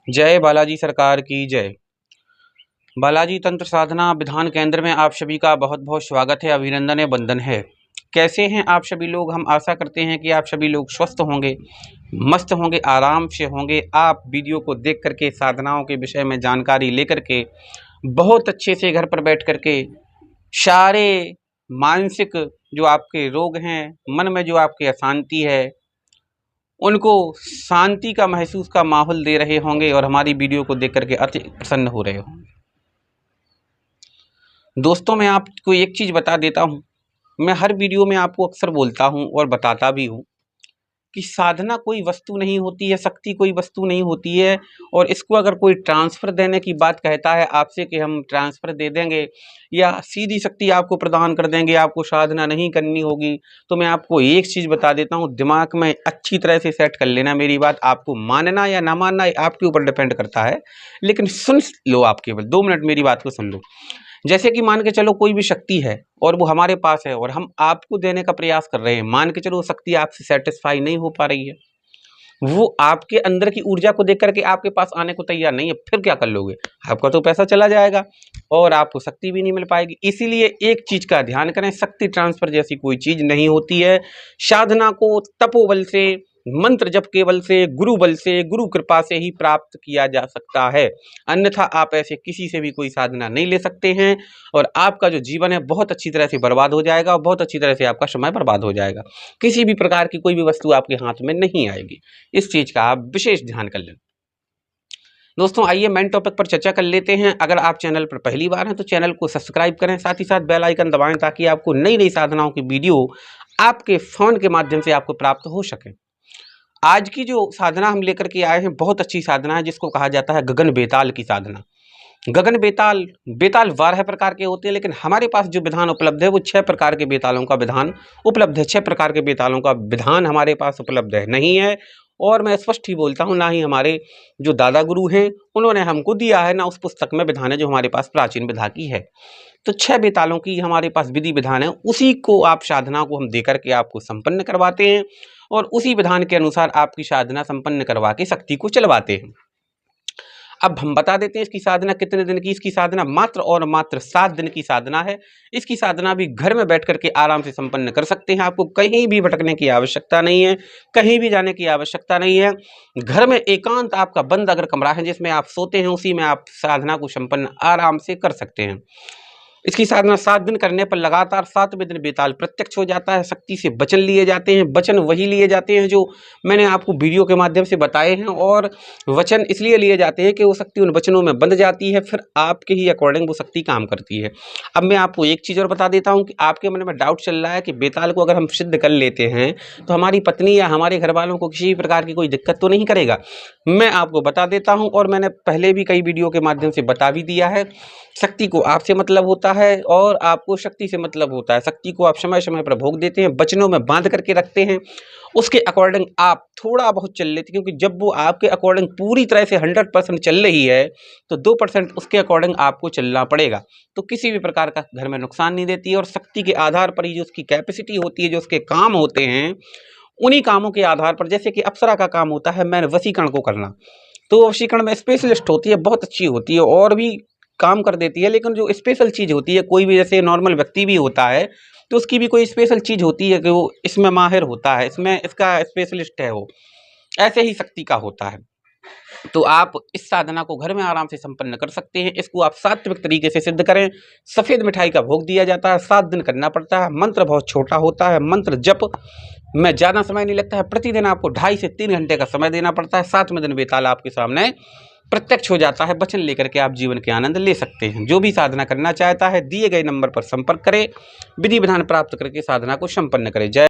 जय बालाजी सरकार की जय। बालाजी तंत्र साधना विधान केंद्र में आप सभी का बहुत बहुत स्वागत है, अभिनंदन है, वंदन है। कैसे हैं आप सभी लोग? हम आशा करते हैं कि आप सभी लोग स्वस्थ होंगे, मस्त होंगे, आराम से होंगे। आप वीडियो को देख करके साधनाओं के विषय में जानकारी लेकर के बहुत अच्छे से घर पर बैठ करके सारे मानसिक जो आपके रोग हैं, मन में जो आपकी अशांति है, उनको शांति का महसूस का माहौल दे रहे होंगे और हमारी वीडियो को देख करके अति प्रसन्न हो रहे होंगे। दोस्तों, मैं आपको एक चीज़ बता देता हूँ। मैं हर वीडियो में आपको अक्सर बोलता हूँ और बताता भी हूँ कि साधना कोई वस्तु नहीं होती है, शक्ति कोई वस्तु नहीं होती है। और इसको अगर कोई ट्रांसफ़र देने की बात कहता है आपसे कि हम ट्रांसफ़र दे देंगे या सीधी शक्ति आपको प्रदान कर देंगे, आपको साधना नहीं करनी होगी, तो मैं आपको एक चीज़ बता देता हूँ, दिमाग में अच्छी तरह से सेट कर लेना मेरी बात। आपको मानना या ना मानना आपके ऊपर डिपेंड करता है, लेकिन सुन लो, आप केवल 2 मिनट मेरी बात को सुन लो। जैसे कि मान के चलो कोई भी शक्ति है और वो हमारे पास है और हम आपको देने का प्रयास कर रहे हैं। मान के चलो वो शक्ति आपसे सेटिस्फाई नहीं हो पा रही है, वो आपके अंदर की ऊर्जा को देख करके आपके पास आने को तैयार नहीं है, फिर क्या कर लोगे? आपका तो पैसा चला जाएगा और आपको शक्ति भी नहीं मिल पाएगी। इसीलिए एक चीज़ का ध्यान करें, शक्ति ट्रांसफ़र जैसी कोई चीज़ नहीं होती है। साधना को तपोबल से, मंत्र जप केवल से, गुरु बल से, गुरु कृपा से ही प्राप्त किया जा सकता है। अन्यथा आप ऐसे किसी से भी कोई साधना नहीं ले सकते हैं और आपका जो जीवन है बहुत अच्छी तरह से बर्बाद हो जाएगा और बहुत अच्छी तरह से आपका समय बर्बाद हो जाएगा। किसी भी प्रकार की कोई भी वस्तु आपके हाथ में नहीं आएगी। इस चीज़ का आप विशेष ध्यान कर लें। दोस्तों, आइए मेन टॉपिक पर चर्चा कर लेते हैं। अगर आप चैनल पर पहली बार हैं तो चैनल को सब्सक्राइब करें, साथ ही साथ बेल आइकन दबाएं ताकि आपको नई नई साधनाओं की वीडियो आपके फ़ोन के माध्यम से आपको प्राप्त हो सके। आज की जो साधना हम लेकर के आए हैं बहुत अच्छी साधना है, जिसको कहा जाता है गगन बेताल की साधना। गगन बेताल, बेताल 12 प्रकार के होते हैं, लेकिन हमारे पास जो विधान उपलब्ध है वो 6 प्रकार के बेतालों का विधान उपलब्ध है। 6 प्रकार के बेतालों का विधान हमारे पास उपलब्ध है नहीं है। और मैं स्पष्ट ही बोलता हूँ, ना ही हमारे जो दादा गुरु हैं उन्होंने हमको दिया है, ना उस पुस्तक में विधान है जो हमारे पास प्राचीन विधा की है। तो 6 बेतालों की हमारे पास विधि विधान है, उसी को आप साधना को हम देकर के आपको संपन्न करवाते हैं और उसी विधान के अनुसार आपकी साधना संपन्न करवा के शक्ति को चलवाते हैं। अब हम बता देते हैं इसकी साधना कितने दिन की। इसकी साधना मात्र और मात्र 7 दिन की साधना है। इसकी साधना भी घर में बैठ करके आराम से संपन्न कर सकते हैं। आपको कहीं भी भटकने की आवश्यकता नहीं है, कहीं भी जाने की आवश्यकता नहीं है। घर में एकांत आपका बंद अगर कमरा है जिसमें आप सोते हैं, उसी में आप साधना को संपन्न आराम से कर सकते हैं। इसकी साधना 7 दिन करने पर लगातार 7वें दिन बेताल प्रत्यक्ष हो जाता है। शक्ति से वचन लिए जाते हैं। वचन वही लिए जाते हैं जो मैंने आपको वीडियो के माध्यम से बताए हैं, और वचन इसलिए लिए जाते हैं कि वो शक्ति उन वचनों में बंध जाती है, फिर आपके ही अकॉर्डिंग वो शक्ति काम करती है। अब मैं आपको एक चीज़ और बता देता हूँ कि आपके मन में डाउट चल रहा है कि बेताल को अगर हम सिद्ध कर लेते हैं तो हमारी पत्नी या हमारे घर वालों को किसी भी प्रकार की कोई दिक्कत तो नहीं करेगा। मैं आपको बता देता हूँ, और मैंने पहले भी कई वीडियो के माध्यम से बता भी दिया है। शक्ति को आपसे मतलब होता है और आपको शक्ति से मतलब होता है। शक्ति को आप समय समय पर भोग देते हैं, वचनों में बांध करके रखते हैं, उसके अकॉर्डिंग आप थोड़ा बहुत चल लेते हैं, क्योंकि जब वो आपके अकॉर्डिंग पूरी तरह से 100% चल रही है तो 2% उसके अकॉर्डिंग आपको चलना पड़ेगा। तो किसी भी प्रकार का घर में नुकसान नहीं देती है और शक्ति के आधार पर ही जो उसकी कैपेसिटी होती है, जो उसके काम होते हैं, उन्हीं कामों के आधार पर, जैसे कि अप्सरा का काम होता है मैंने वशीकरण को करना, तो वशीकरण में स्पेशलिस्ट होती है, बहुत अच्छी होती है और भी काम कर देती है। लेकिन जो स्पेशल चीज़ होती है, कोई भी जैसे नॉर्मल व्यक्ति भी होता है तो उसकी भी कोई स्पेशल चीज़ होती है कि वो इसमें माहिर होता है, इसमें इसका स्पेशलिस्ट है वो, ऐसे ही शक्ति का होता है। तो आप इस साधना को घर में आराम से संपन्न कर सकते हैं। इसको आप सात्विक तरीके से सिद्ध करें। सफ़ेद मिठाई का भोग दिया जाता है, 7 दिन करना पड़ता है। मंत्र बहुत छोटा होता है, मंत्र जप में ज़्यादा समय नहीं लगता है। प्रतिदिन आपको 2.5 से 3 घंटे का समय देना पड़ता है। 7वें दिन बेताल आपके सामने प्रत्यक्ष हो जाता है। वचन लेकर के आप जीवन के आनंद ले सकते हैं। जो भी साधना करना चाहता है दिए गए नंबर पर संपर्क करें, विधि विधान प्राप्त करके साधना को संपन्न करें। जय